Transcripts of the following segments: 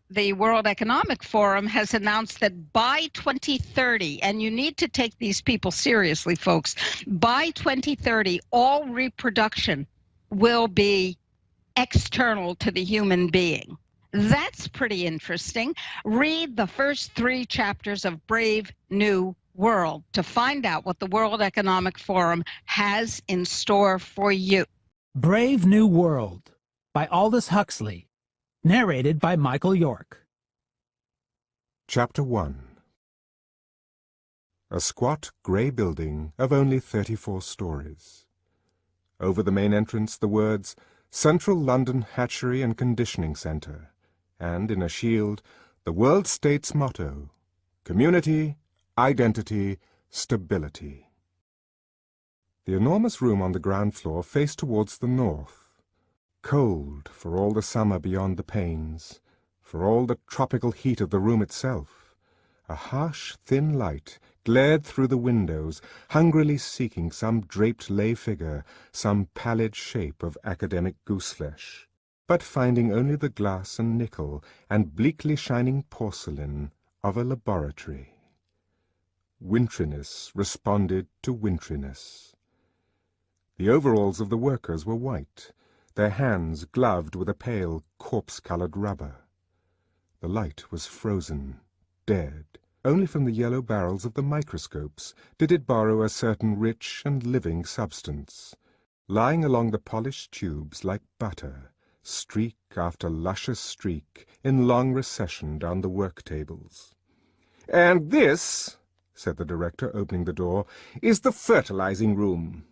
the World Economic Forum has announced that by 2030, and you need to take these people seriously, folks, by 2030, all reproduction will be external to the human being. That's pretty interesting. Read the first 3 chapters of Brave New World to find out what the World Economic Forum has in store for you. Brave New World by Aldous Huxley. Narrated by Michael York. Chapter 1. A squat, grey building of only 34 stories. Over the main entrance the words, Central London Hatchery and Conditioning Centre, and in a shield, the World State's motto, Community, Identity, Stability. The enormous room on the ground floor faced towards the north. Cold for all the summer beyond the panes, for all the tropical heat of the room itself. A harsh, thin light glared through the windows, hungrily seeking some draped lay figure, some pallid shape of academic gooseflesh, but finding only the glass and nickel and bleakly shining porcelain of a laboratory. Wintriness responded to wintriness. The overalls of the workers were white, their hands gloved with a pale, corpse-coloured rubber. The light was frozen, dead. Only from the yellow barrels of the microscopes did it borrow a certain rich and living substance, lying along the polished tubes like butter, streak after luscious streak, in long recession down the work tables. "And this," said the director, opening the door, "is the fertilizing room."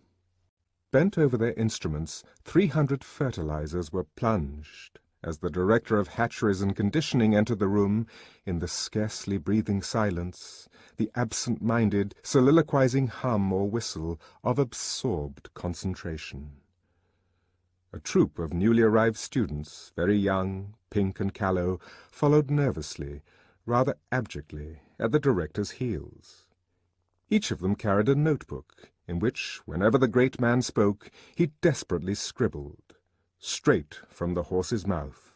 Bent over their instruments, 300 fertilizers were plunged, as the director of hatcheries and conditioning entered the room, in the scarcely breathing silence, the absent-minded, soliloquizing hum or whistle of absorbed concentration. A troop of newly arrived students, very young, pink and callow, followed nervously, rather abjectly, at the director's heels. Each of them carried a notebook, in which, whenever the great man spoke, he desperately scribbled, straight from the horse's mouth.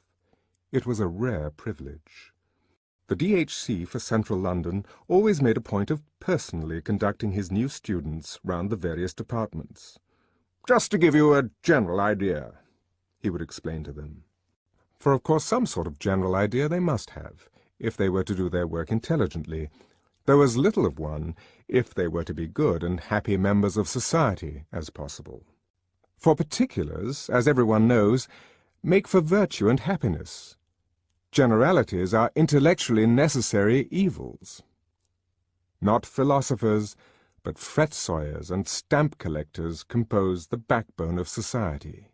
It was a rare privilege. The DHC for Central London always made a point of personally conducting his new students round the various departments. "Just to give you a general idea," he would explain to them. For of course some sort of general idea they must have, if they were to do their work intelligently, though as little of one, if they were to be good and happy members of society, as possible. For particulars, as everyone knows, make for virtue and happiness. Generalities are intellectually necessary evils. Not philosophers, but fret-sawyers and stamp collectors compose the backbone of society.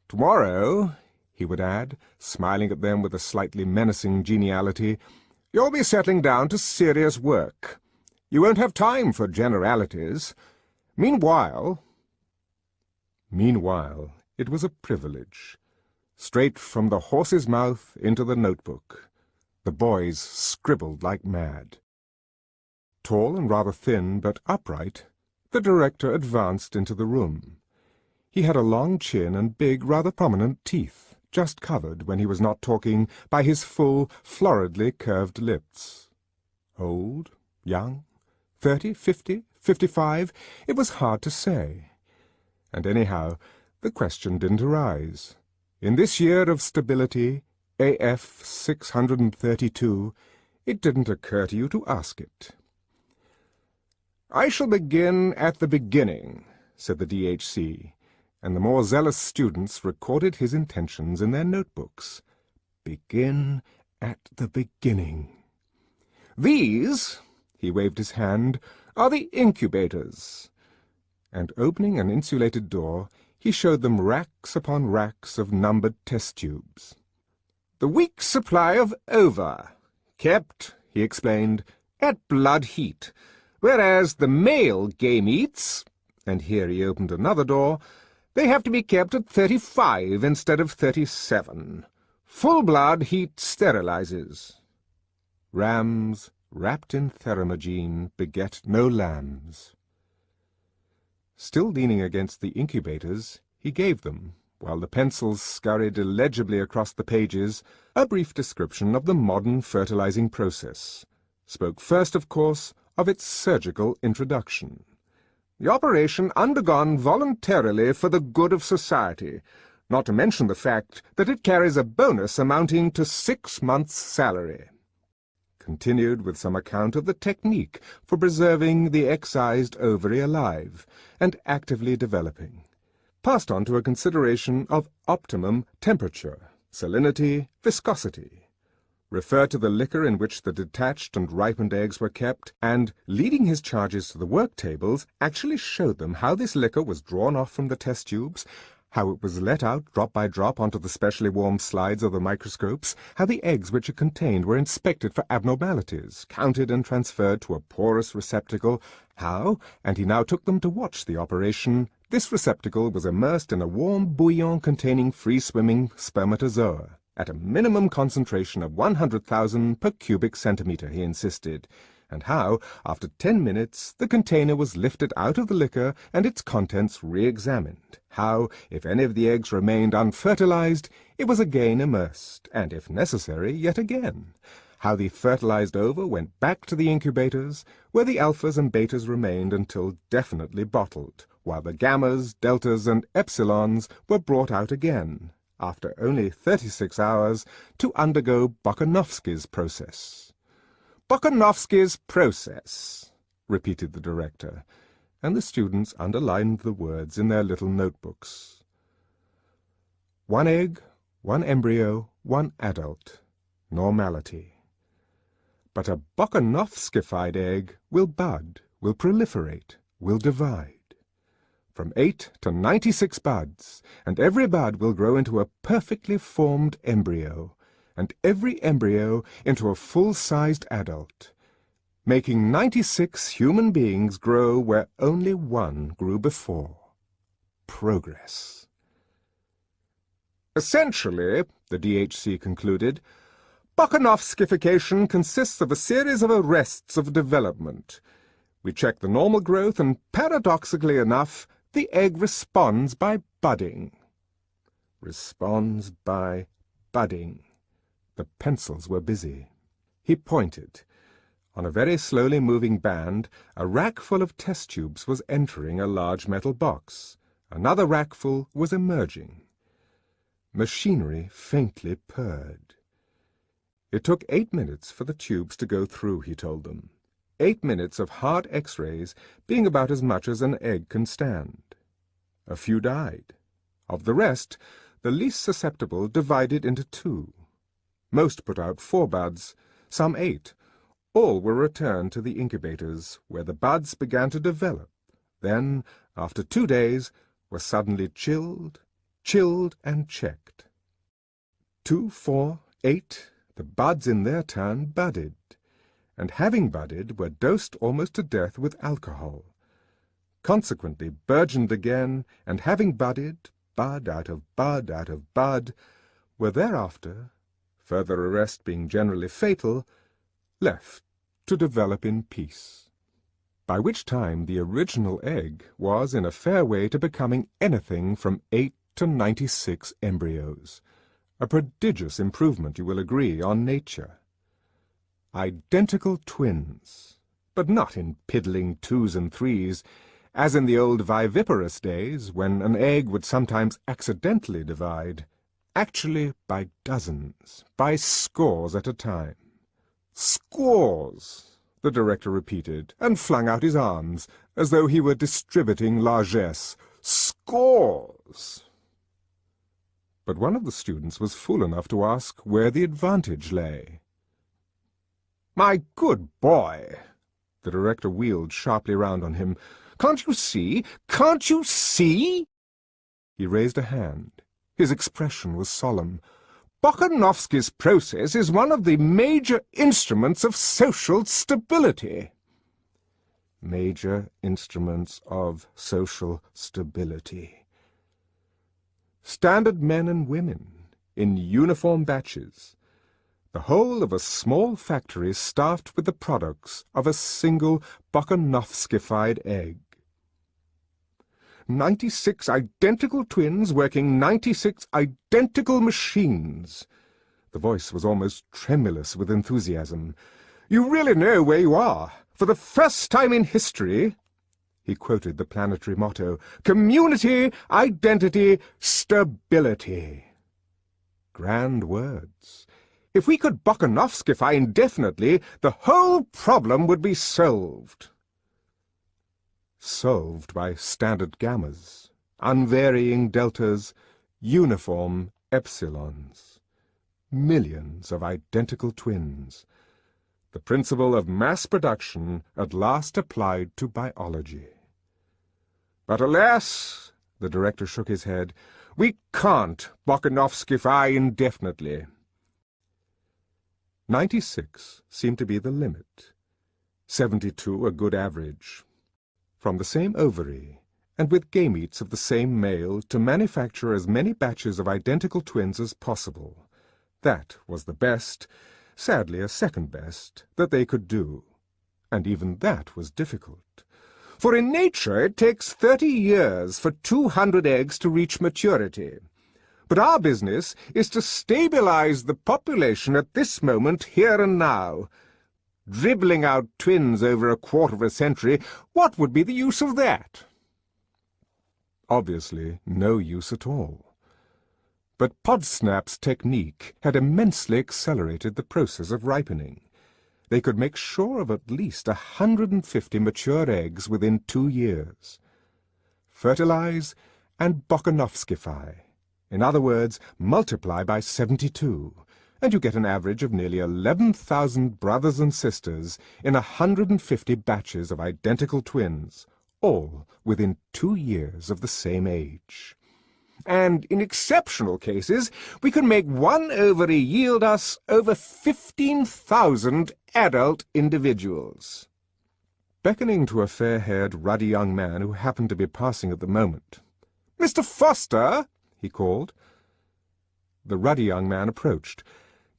"Tomorrow," he would add, smiling at them with a slightly menacing geniality, "you'll be settling down to serious work. You won't have time for generalities. Meanwhile—" Meanwhile, it was a privilege. Straight from the horse's mouth into the notebook. The boys scribbled like mad. Tall and rather thin, but upright, the director advanced into the room. He had a long chin and big, rather prominent teeth, just covered, when he was not talking, by his full, floridly curved lips. Old, young, 30, 50, 55, it was hard to say. And anyhow, the question didn't arise. In this year of stability, AF 632, it didn't occur to you to ask it. "I shall begin at the beginning," said the DHC, and the more zealous students recorded his intentions in their notebooks. Begin at the beginning. "These," he waved his hand, "are the incubators." And opening an insulated door, he showed them racks upon racks of numbered test tubes. "The week's supply of ova, kept," he explained, "at blood heat, whereas the male gametes," and here he opened another door, "they have to be kept at 35 instead of 37. Full blood heat sterilizes. Rams wrapped in theramagene beget no lambs." Still leaning against the incubators, he gave them, while the pencils scurried illegibly across the pages, a brief description of the modern fertilizing process. Spoke first, of course, of its surgical introduction. The operation undergone voluntarily for the good of society, not to mention the fact that it carries a bonus amounting to 6 months' salary. Continued with some account of the technique for preserving the excised ovary alive and actively developing. Passed on to a consideration of optimum temperature, salinity, viscosity. Referred to the liquor in which the detached and ripened eggs were kept, and, leading his charges to the work tables, actually showed them how this liquor was drawn off from the test tubes, how it was let out drop by drop onto the specially warmed slides of the microscopes, how the eggs which it contained were inspected for abnormalities, counted and transferred to a porous receptacle, how, and he now took them to watch the operation, this receptacle was immersed in a warm bouillon containing free-swimming spermatozoa, at a minimum concentration of 100,000 per cubic centimetre, he insisted, and how, after 10 minutes, the container was lifted out of the liquor and its contents re-examined, how, if any of the eggs remained unfertilized, it was again immersed, and, if necessary, yet again, how the fertilized ova went back to the incubators, where the alphas and betas remained until definitely bottled, while the gammas, deltas, and epsilons were brought out again, after only 36 hours, to undergo Bokanovsky's process. Bokanovsky's process, repeated the director, and the students underlined the words in their little notebooks. 1 egg, 1 embryo, 1 adult. Normality. But a Bokanovskified egg will bud, will proliferate, will divide. From 8 to 96 buds, and every bud will grow into a perfectly formed embryo, and every embryo into a full-sized adult, making 96 human beings grow where only 1 grew before. Progress. Essentially, the DHC concluded, Bokanovskification consists of a series of arrests of development. We check the normal growth, and paradoxically enough, the egg responds by budding. Responds by budding. The pencils were busy. He pointed. On a very slowly moving band, a rack full of test tubes was entering a large metal box. Another rack full was emerging. Machinery faintly purred. It took 8 minutes for the tubes to go through, he told them. 8 minutes of hard X-rays being about as much as an egg can stand. A few died. Of the rest, the least susceptible divided into 2. Most put out 4 buds, some 8. All were returned to the incubators, where the buds began to develop, then, after 2 days, were suddenly chilled and checked. 2, 4, 8, the buds in their turn budded, and having budded were dosed almost to death with alcohol. Consequently burgeoned again, and having budded, bud out of bud out of bud, were thereafter, further arrest being generally fatal, left to develop in peace. By which time the original egg was in a fair way to becoming anything from 8 to 96 embryos. A prodigious improvement, you will agree, on nature. Identical twins, but not in piddling 2s and 3s, as in the old viviparous days, when an egg would sometimes accidentally divide, actually by dozens, by scores at a time. Scores, the director repeated, and flung out his arms, as though he were distributing largesse. Scores! But one of the students was fool enough to ask where the advantage lay. "My good boy," the director wheeled sharply round on him, "can't you see? Can't you see?" He raised a hand. His expression was solemn. "Bokanovsky's process is one of the major instruments of social stability." Major instruments of social stability. Standard men and women, in uniform batches, the whole of a small factory staffed with the products of a single Bokanovskified egg. 96 identical twins working 96 identical machines. The voice was almost tremulous with enthusiasm. You really know where you are. For the first time in history, he quoted the planetary motto, community, identity, stability. Grand words. If we could Bokanovskify indefinitely, the whole problem would be solved. Solved by standard gammas, unvarying deltas, uniform epsilons. Millions of identical twins. The principle of mass production at last applied to biology. But alas, the director shook his head, we can't Bokanovskify indefinitely. 96 seemed to be the limit, 72 a good average. From the same ovary, and with gametes of the same male, to manufacture as many batches of identical twins as possible. That was the best, sadly a second best, that they could do. And even that was difficult. For in nature it takes 30 years for 200 eggs to reach maturity. But our business is to stabilize the population at this moment, here and now. Dribbling out twins over a quarter of a century, what would be the use of that? Obviously, no use at all. But Podsnap's technique had immensely accelerated the process of ripening. They could make sure of at least 150 mature eggs within 2 years. Fertilize and Bokanovskify. In other words, multiply by 72, and you get an average of nearly 11,000 brothers and sisters in 150 batches of identical twins, all within 2 years of the same age. And in exceptional cases, we can make one ovary yield us over 15,000 adult individuals. Beckoning to a fair-haired, ruddy young man who happened to be passing at the moment, "Mr. Foster," he called. The ruddy young man approached.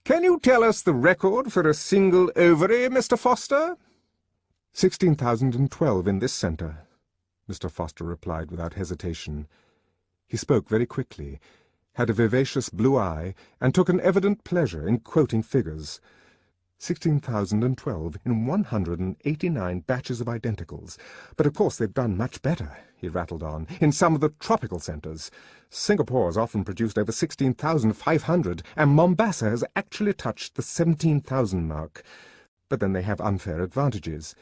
"Can you tell us the record for a single ovary, Mr. Foster?" 16,012 in this centre, Mr. Foster replied without hesitation. He spoke very quickly, had a vivacious blue eye, and took an evident pleasure in quoting figures. 16,012 in 189 batches of identicals. But of course they've done much better, he rattled on, in some of the tropical centres. Singapore has often produced over 16,500, and Mombasa has actually touched the 17,000 mark. But then they have unfair advantages.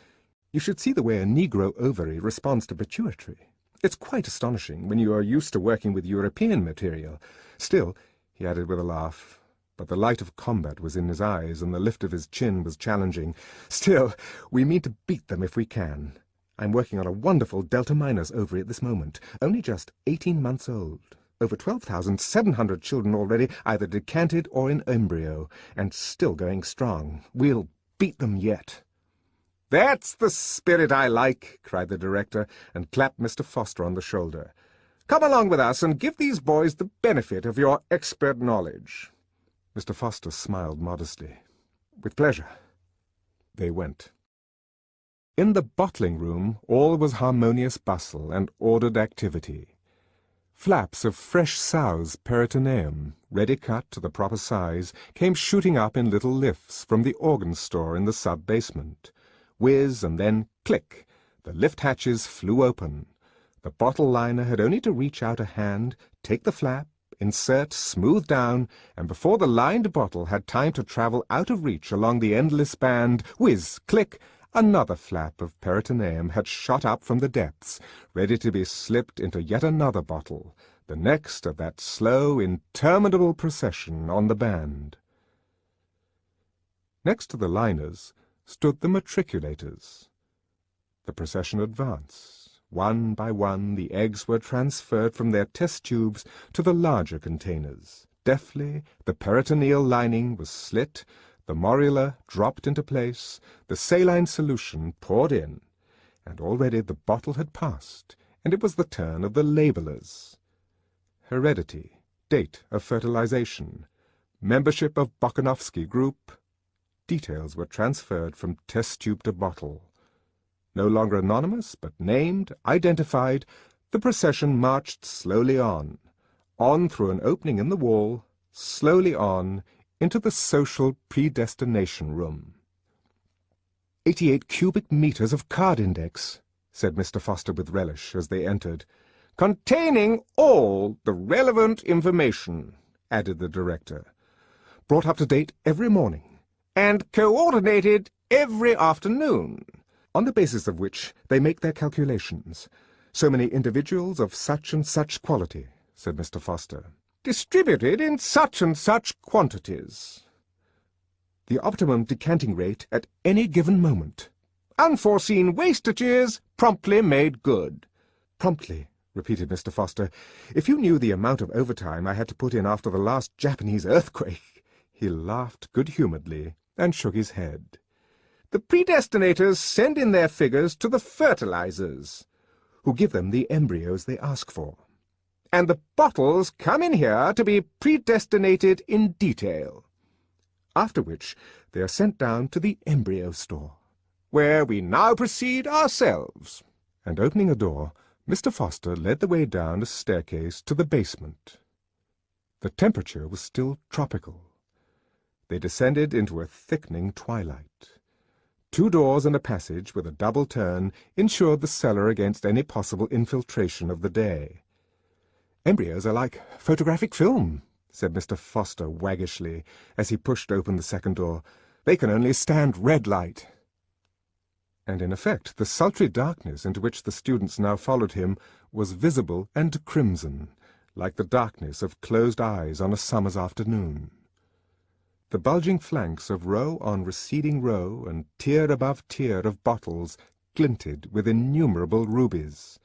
You should see the way a Negro ovary responds to pituitary. It's quite astonishing when you are used to working with European material. Still, he added with a laugh, but the light of combat was in his eyes, and the lift of his chin was challenging. Still, we mean to beat them if we can. I'm working on a wonderful Delta Minus ovary at this moment, only just 18 months old. Over 12,700 children already, either decanted or in embryo, and still going strong. We'll beat them yet. "That's the spirit I like," cried the director, and clapped Mr. Foster on the shoulder. "Come along with us and give these boys the benefit of your expert knowledge." Mr. Foster smiled modestly. "With pleasure." They went. In the bottling room all was harmonious bustle and ordered activity. Flaps of fresh sow's peritoneum, ready cut to the proper size, came shooting up in little lifts from the organ store in the sub-basement. Whiz, and then click, the lift hatches flew open. The bottle liner had only to reach out a hand, take the flap, insert, smooth down, and before the lined bottle had time to travel out of reach along the endless band, whiz, click, another flap of peritoneum had shot up from the depths, ready to be slipped into yet another bottle, the next of that slow, interminable procession on the band. Next to the liners stood the matriculators. The procession advanced. One by one the eggs were transferred from their test tubes to the larger containers. Deftly the peritoneal lining was slit, the morula dropped into place, the saline solution poured in, and already the bottle had passed, and it was the turn of the labellers. Heredity, date of fertilization, membership of Bokanovsky group. Details were transferred from test tube to bottle. No longer anonymous, but named, identified, The procession marched slowly on through an opening in the wall, slowly on, into the social predestination room. 88 cubic meters of card index, said Mr. Foster with relish as they entered. Containing all the relevant information, added the director. Brought up to date every morning, and coordinated every afternoon, on the basis of which they make their calculations. So many individuals of such and such quality, said Mr. Foster, distributed in such and such quantities. The optimum decanting rate at any given moment. Unforeseen wastages promptly made good. Promptly, repeated Mr. Foster. If you knew the amount of overtime I had to put in after the last Japanese earthquake. He laughed good-humouredly and shook his head. The predestinators send in their figures to the fertilizers, who give them the embryos they ask for. And the bottles come in here to be predestinated in detail. After which they are sent down to the embryo store, where we now proceed ourselves. And opening a door, Mr. Foster led the way down a staircase to the basement. The temperature was still tropical. They descended into a thickening twilight. 2 doors and a passage with a double turn ensured the cellar against any possible infiltration of the day. Embryos are like photographic film, said Mr. Foster waggishly, as he pushed open the second door. They can only stand red light. And in effect the sultry darkness into which the students now followed him was visible and crimson, like the darkness of closed eyes on a summer's afternoon. The bulging flanks of row on receding row and tier above tier of bottles glinted with innumerable rubies,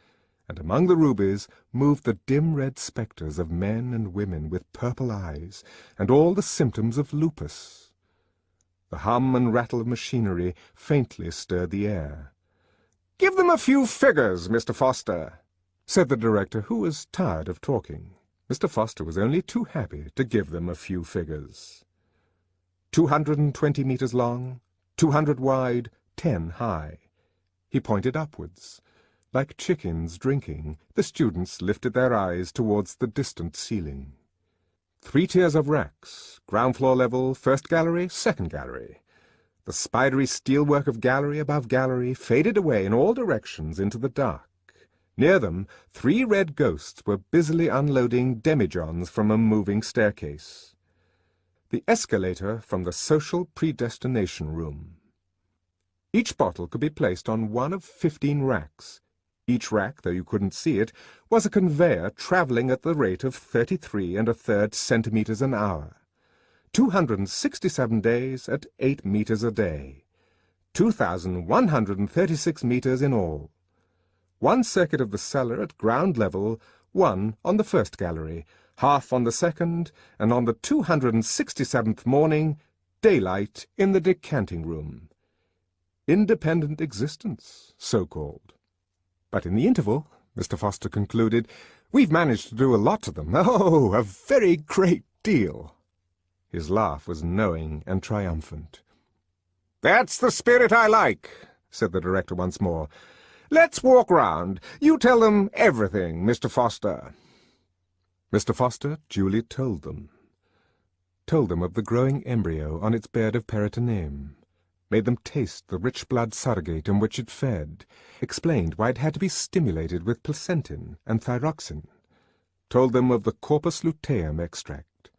and among the rubies moved the dim red spectres of men and women with purple eyes, and all the symptoms of lupus. The hum and rattle of machinery faintly stirred the air. "Give them a few figures, Mr. Foster," said the director, who was tired of talking. Mr. Foster was only too happy to give them a few figures. 220 meters long, 200 wide, 10 high. He pointed upwards. Like chickens drinking, the students lifted their eyes towards the distant ceiling. 3 tiers of racks, ground floor level, first gallery, second gallery. The spidery steelwork of gallery above gallery faded away in all directions into the dark. Near them, 3 red ghosts were busily unloading demijohns from a moving staircase. The escalator from the social predestination room. Each bottle could be placed on one of 15 racks. Each rack, though you couldn't see it, was a conveyor travelling at the rate of 33 1/3 centimetres an hour. 267 days at 8 metres a day. 2,136 metres in all. 1 circuit of the cellar at ground level, 1 on the first gallery, half on the second, and on the 267th morning, daylight in the decanting room. Independent existence, so-called. But in the interval, Mr. Foster concluded, we've managed to do a lot to them. Oh, a very great deal. His laugh was knowing and triumphant. That's the spirit I like, said the director once more. Let's walk round. You tell them everything, Mr. Foster. Mr. Foster duly told them of the growing embryo on its bed of peritoneum, made them taste the rich blood surrogate in which it fed, explained why it had to be stimulated with placentin and thyroxin, told them of the corpus luteum extract,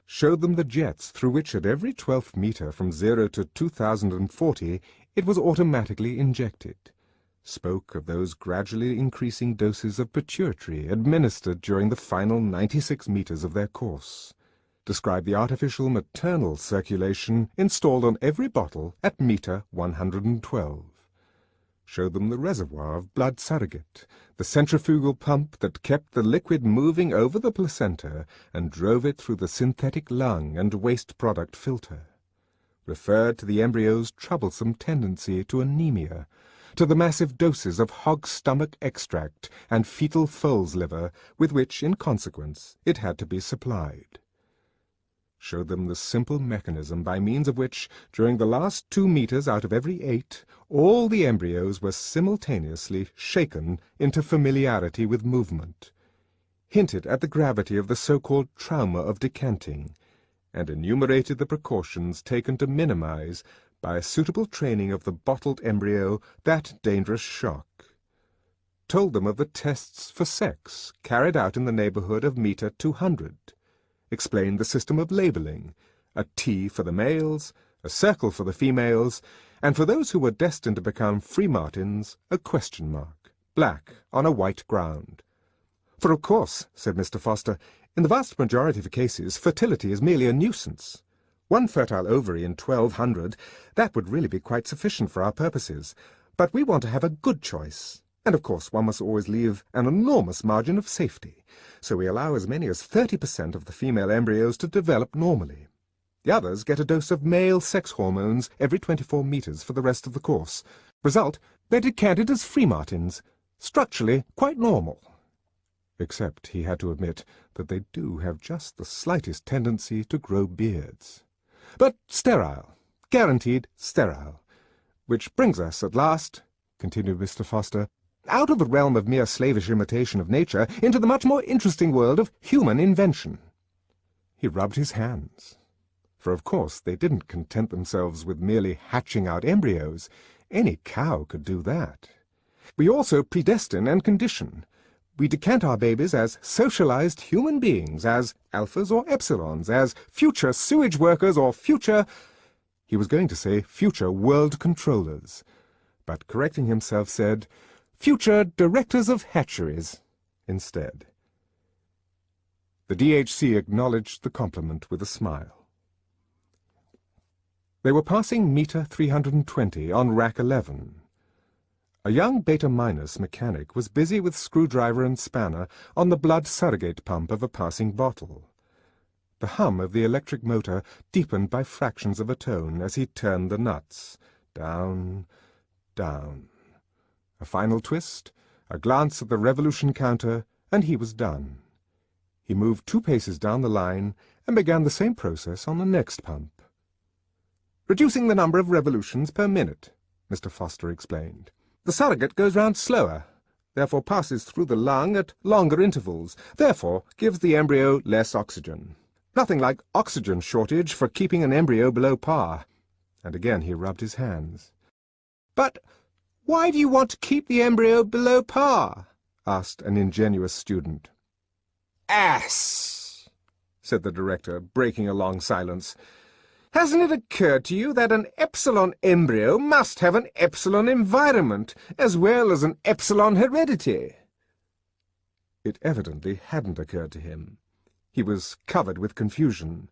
showed them the jets through which at every 12th metre from 0 to 2040 it was automatically injected, spoke of those gradually increasing doses of pituitary administered during the final 96 metres of their course, described the artificial maternal circulation installed on every bottle at metre 112, showed them the reservoir of blood surrogate, the centrifugal pump that kept the liquid moving over the placenta and drove it through the synthetic lung and waste product filter, referred to the embryo's troublesome tendency to anemia, to the massive doses of hog stomach extract and fetal foal's liver with which, in consequence, it had to be supplied. showed them the simple mechanism by means of which, during the last 2 meters out of every 8, all the embryos were simultaneously shaken into familiarity with movement, hinted at the gravity of the so-called trauma of decanting, and enumerated the precautions taken to minimize, by a suitable training of the bottled embryo, that dangerous shock. Told them of the tests for sex carried out in the neighborhood of meter 200. Explained the system of labeling, a T for the males, a circle for the females, and for those who were destined to become free martins, a question mark, black on a white ground. For of course, said Mr. Foster, in the vast majority of cases fertility is merely a nuisance. 1 fertile ovary in 1200, that would really be quite sufficient for our purposes, but we want to have a good choice. And of course one must always leave an enormous margin of safety, so we allow as many as 30% of the female embryos to develop normally. The others get a dose of male sex hormones every 24 meters for the rest of the course. Result, they're decanted as free martins, structurally quite normal. Except he had to admit that they do have just the slightest tendency to grow beards. But sterile, guaranteed sterile. Which brings us at last, continued Mr. Foster, out of the realm of mere slavish imitation of nature into the much more interesting world of human invention. He rubbed his hands. For of course they didn't content themselves with merely hatching out embryos. Any cow could do that. We also predestine and condition. We decant our babies as socialized human beings, as alphas or epsilons, as future sewage workers or future— he was going to say future world controllers, but correcting himself said future directors of hatcheries instead. The DHC acknowledged the compliment with a smile. They were passing meter 320 on rack 11. A young beta-minus mechanic was busy with screwdriver and spanner on the blood surrogate pump of a passing bottle. The hum of the electric motor deepened by fractions of a tone as he turned the nuts. Down, down. A final twist, a glance at the revolution counter, and he was done. He moved 2 paces down the line and began the same process on the next pump. "Reducing the number of revolutions per minute," Mr. Foster explained. "The surrogate goes round slower, therefore passes through the lung at longer intervals, therefore gives the embryo less oxygen. Nothing like oxygen shortage for keeping an embryo below par." And again he rubbed his hands. "But why do you want to keep the embryo below par?" asked an ingenuous student. "Ass!" said the director, breaking a long silence. "Hasn't it occurred to you that an epsilon embryo must have an epsilon environment, as well as an epsilon heredity?" It evidently hadn't occurred to him. He was covered with confusion.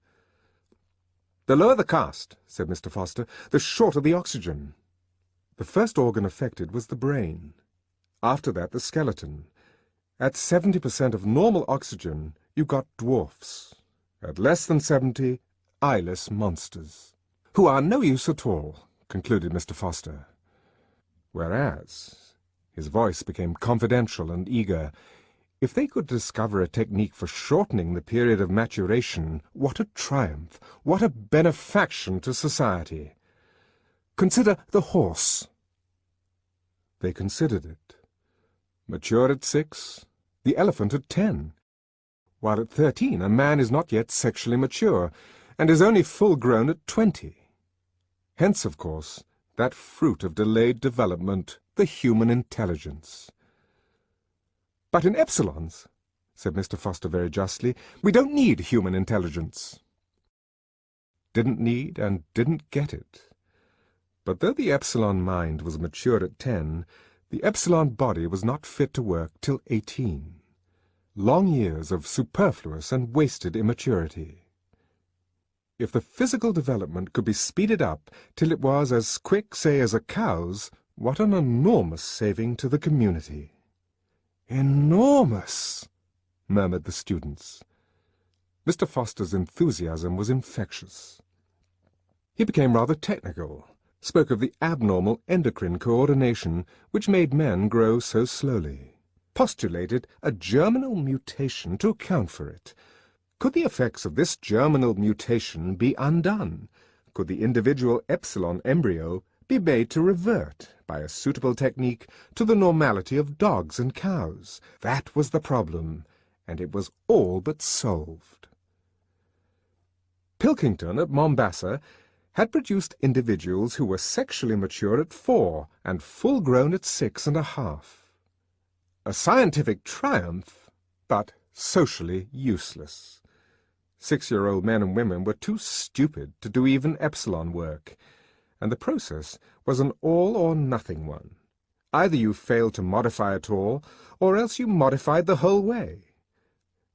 "The lower the caste," said Mr. Foster, "the shorter the oxygen." The first organ affected was the brain. After that, the skeleton. At 70% of normal oxygen, you got dwarfs. At less than 70, eyeless monsters, who are no use at all, concluded Mr. Foster. Whereas, his voice became confidential and eager, if they could discover a technique for shortening the period of maturation, what a triumph, what a benefaction to society. Consider the horse. They considered it. Mature at 6, the elephant at 10. While at 13 a man is not yet sexually mature, and is only full-grown at 20. Hence, of course, that fruit of delayed development, the human intelligence. "But in epsilons," said Mr. Foster very justly, "we don't need human intelligence." Didn't need and didn't get it. But though the epsilon mind was mature at 10, the epsilon body was not fit to work till 18. Long years of superfluous and wasted immaturity. If the physical development could be speeded up till it was as quick, say, as a cow's, what an enormous saving to the community. "Enormous!" murmured the students. Mr. Foster's enthusiasm was infectious. He became rather technical, spoke of the abnormal endocrine coordination which made men grow so slowly, postulated a germinal mutation to account for it, Could the effects of this germinal mutation be undone? Could the individual epsilon embryo be made to revert, by a suitable technique, to the normality of dogs and cows? That was the problem, and it was all but solved. Pilkington at Mombasa had produced individuals who were sexually mature at 4 and full-grown at 6.5. A scientific triumph, but socially useless. 6-year-old men and women were too stupid to do even epsilon work, and the process was an all-or-nothing one. Either you failed to modify at all, or else you modified the whole way.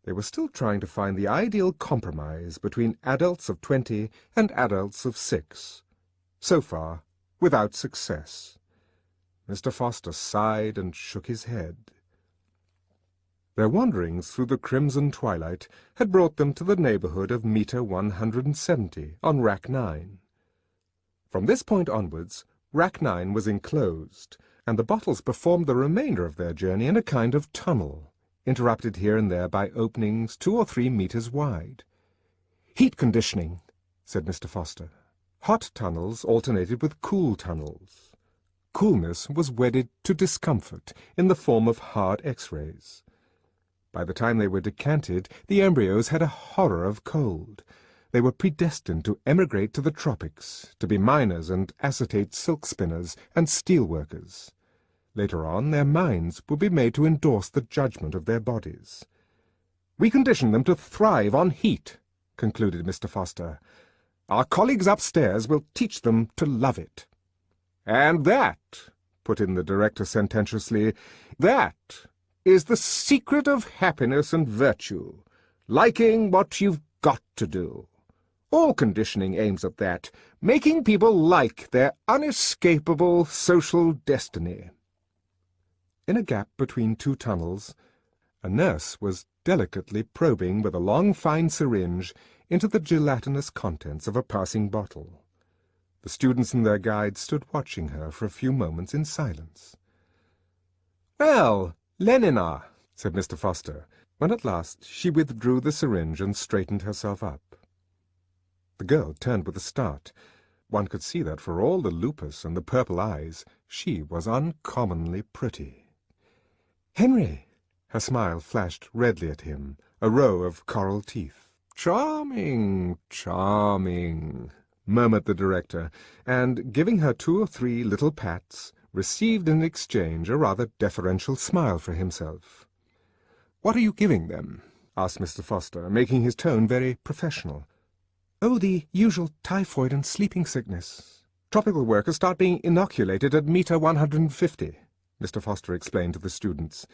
They were still trying to find the ideal compromise between adults of 20 and adults of 6. So far, without success. Mr. Foster sighed and shook his head. Their wanderings through the crimson twilight had brought them to the neighbourhood of metre 170 on Rack 9. From this point onwards, Rack 9 was enclosed, and the bottles performed the remainder of their journey in a kind of tunnel, interrupted here and there by openings 2 or 3 metres wide. "Heat conditioning," said Mr. Foster. Hot tunnels alternated with cool tunnels. Coolness was wedded to discomfort in the form of hard X-rays. By the time they were decanted, the embryos had a horror of cold. They were predestined to emigrate to the tropics, to be miners and acetate silk spinners and steel workers. Later on, their minds would be made to endorse the judgment of their bodies. "We condition them to thrive on heat," concluded Mr. Foster. "Our colleagues upstairs will teach them to love it." "And that," put in the director sententiously, "that is the secret of happiness and virtue, liking what you've got to do. All conditioning aims at that, making people like their unescapable social destiny." In a gap between 2 tunnels, a nurse was delicately probing with a long fine syringe into the gelatinous contents of a passing bottle. The students and their guide stood watching her for a few moments in silence. "Well, Lenina," said Mr. Foster, when at last she withdrew the syringe and straightened herself up. The girl turned with a start. One could see that for all the lupus and the purple eyes, she was uncommonly pretty. "Henry!" Her smile flashed redly at him, a row of coral teeth. "Charming, charming," murmured the director, and, giving her 2 or 3 little pats, received in exchange a rather deferential smile for himself. "What are you giving them?" asked Mr. Foster, making his tone very professional. "Oh, the usual typhoid and sleeping sickness. Tropical workers start being inoculated at metre 150. Mr. Foster explained to the students.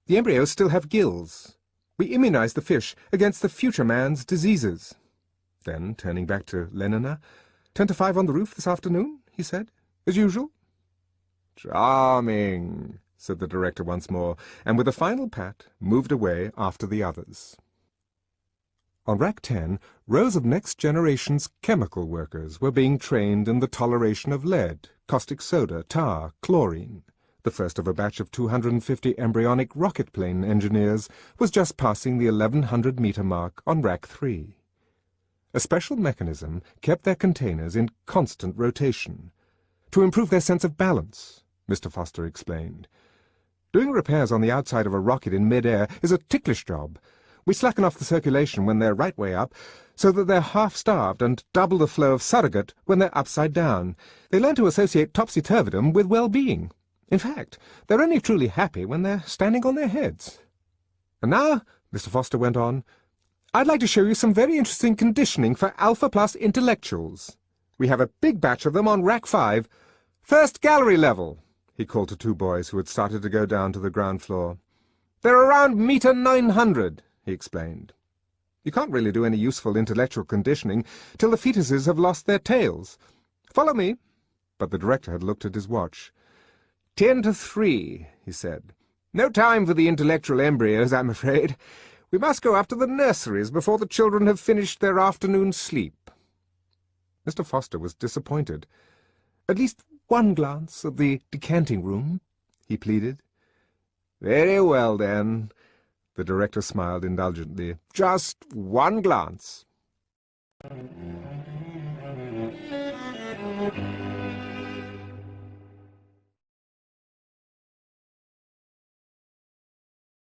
"The embryos still have gills. We immunize the fish against the future man's diseases." Then, turning back to Lenina, 10 to 5 on the roof this afternoon," he said, "as usual." "Charming," said the director once more, and with a final pat moved away after the others. On Rack 10, rows of next generation's chemical workers were being trained in the toleration of lead, caustic soda, tar, chlorine. The first of a batch of 250 embryonic rocket-plane engineers was just passing the 1100-metre mark on Rack 3. A special mechanism kept their containers in constant rotation. "To improve their sense of balance," Mr. Foster explained. "Doing repairs on the outside of a rocket in mid-air is a ticklish job. We slacken off the circulation when they're right way up, so that they're half-starved, and double the flow of surrogate when they're upside down. They learn to associate topsy-turvydom with well-being. In fact, they're only truly happy when they're standing on their heads. And now," Mr. Foster went on, "I'd like to show you some very interesting conditioning for Alpha Plus intellectuals. We have a big batch of them on Rack 5. First gallery level," he called to 2 boys who had started to go down to the ground floor. "They're around metre 900, he explained. "You can't really do any useful intellectual conditioning till the fetuses have lost their tails. Follow me." But the director had looked at his watch. 10 to 3, he said. "No time for the intellectual embryos, I'm afraid. We must go up to the nurseries before the children have finished their afternoon sleep." Mr. Foster was disappointed. "At least one glance at the decanting room," he pleaded. "Very well, then. The director smiled indulgently. "Just one glance."